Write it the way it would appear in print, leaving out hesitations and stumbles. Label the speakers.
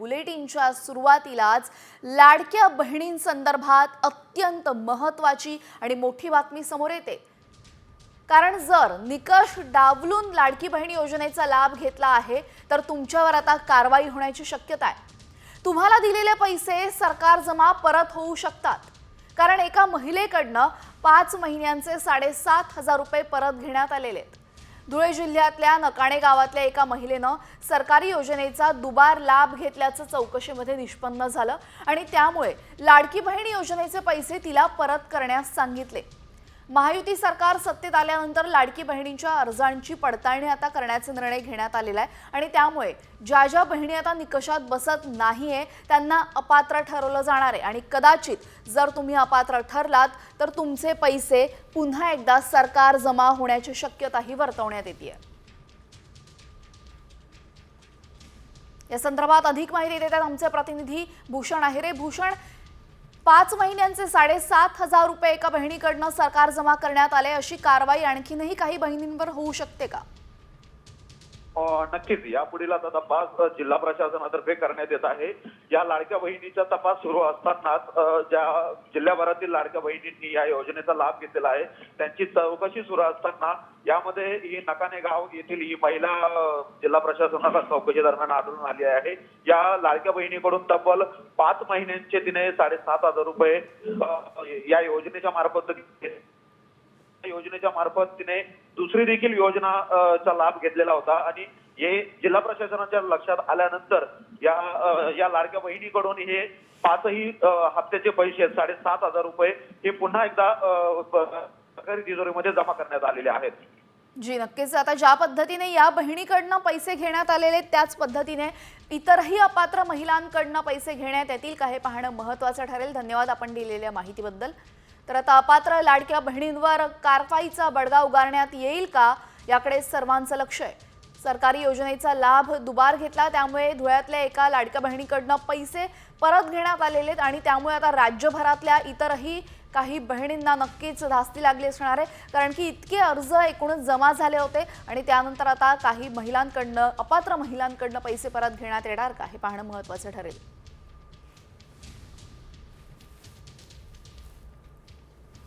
Speaker 1: बुलेटिनच्या सुरुवातीलाच लाडक्या बहिणींसंदर्भात अत्यंत महत्त्वाची आणि मोठी बातमी समोर येते। कारण जर निकष डावलून लाडकी बहीण योजनेचा लाभ घेतला आहे तर तुमच्यावर आता कारवाई होण्याची शक्यता आहे। तुम्हाला दिलेले पैसे सरकार जमा परत होऊ शकतात, कारण एका महिलेकडनं 5 महिन्यांचे 7,500 रुपये परत घेण्यात आलेले आहेत। धुळे जिल्ह्यातल्या नकाणे गावातल्या एका महिलेनं सरकारी योजनेचा दुबार लाभ घेतल्याचं चौकशीमध्ये निष्पन्न झालं आणि त्यामुळे लाडकी बहीण योजनेचे पैसे तिला परत करण्यास सांगितले। महायुती सरकार सत्तेत आल्यानंतर लाडकी बहिणींच्या अर्जांची पडताळणी आता करण्याचा निर्णय घेण्यात आलेला आहे आणि त्यामुळे ज्या बहिणी आता निकषात बसत नाहीये त्यांना अपात्र ठरवलं जाणार आहे आणि कदाचित जर तुम्ही अपात्र ठरलात तर तुमचे पैसे पुन्हा एकदा सरकार जमा होण्याची शक्यताही वर्तवण्यात येते। या संदर्भात अधिक माहिती देतात आमचे प्रतिनिधी भूषण आहेरे। भूषण, 5 महिन्यांचे 7,500 रुपये एका बहिणीकडनं सरकार जमा करण्यात आले, अशी कारवाई आणखीनही काही बहिणींवर होऊ शकते का?
Speaker 2: नक्कीच यापुढील आता तपास जिल्हा प्रशासनातर्फे करण्यात येत आहे। या लाडक्या बहिणीचा तपास सुरू असतानाच ज्या जिल्ह्याभरातील लाडक्या बहिणींनी या योजनेचा लाभ घेतलेला आहे त्यांची चौकशी सुरू असताना यामध्ये ही नकाणे गाव येथील ही महिला जिल्हा प्रशासनाला चौकशी दरम्यान आढळून आली आहे। या लाडक्या बहिणीकडून तब्बल 5 महिन्यांचे तिने 7,500 रुपये या योजनेच्या मार्फत तिने दुसरी देखील योजनाचा लाभ घेतलेला होता आणि हे जिल्हा प्रशासनाच्या लक्षात आल्यानंतर या लाडक्या बहिणीकडून हे 5ही हप्त्याचे पैसे 7,500 रुपये हे पुन्हा एकदा सरकारी तिजोरीमध्ये जमा करण्यात आलेले आहेत।
Speaker 1: जी नक्कीच, आता ज्या पद्धतीने या बहिणीकडनं पैसे घेण्यात आलेले त्याच पद्धतीने इतरही अपात्र महिलांकडनं पैसे घेण्यात येतील का हे पाहणं महत्त्वाचं ठरेल। धन्यवाद आपण दिलेल्या माहितीबद्दल। तर आता अपात्र लाडक्या बहिणींवर कारवाईचा बडगा उगारण्यात येईल का याकडे सर्वांचं लक्ष आहे। सरकारी योजनेचा लाभ दुबार घेतला त्यामुळे धुळ्यातल्या एका लाडक्या बहिणीकडनं पैसे परत घेण्यात आलेले आहेत आणि त्यामुळे आता राज्यभरातल्या इतरही काही बहिणींना नक्कीच धास्ती लागली असणार आहे, कारण की इतके अर्ज एकूणच जमा झाले होते आणि त्यानंतर आता काही महिलांकडनं अपात्र महिलांकडनं पैसे परत घेण्यात येणार का हे पाहणं महत्त्वाचं ठरेल।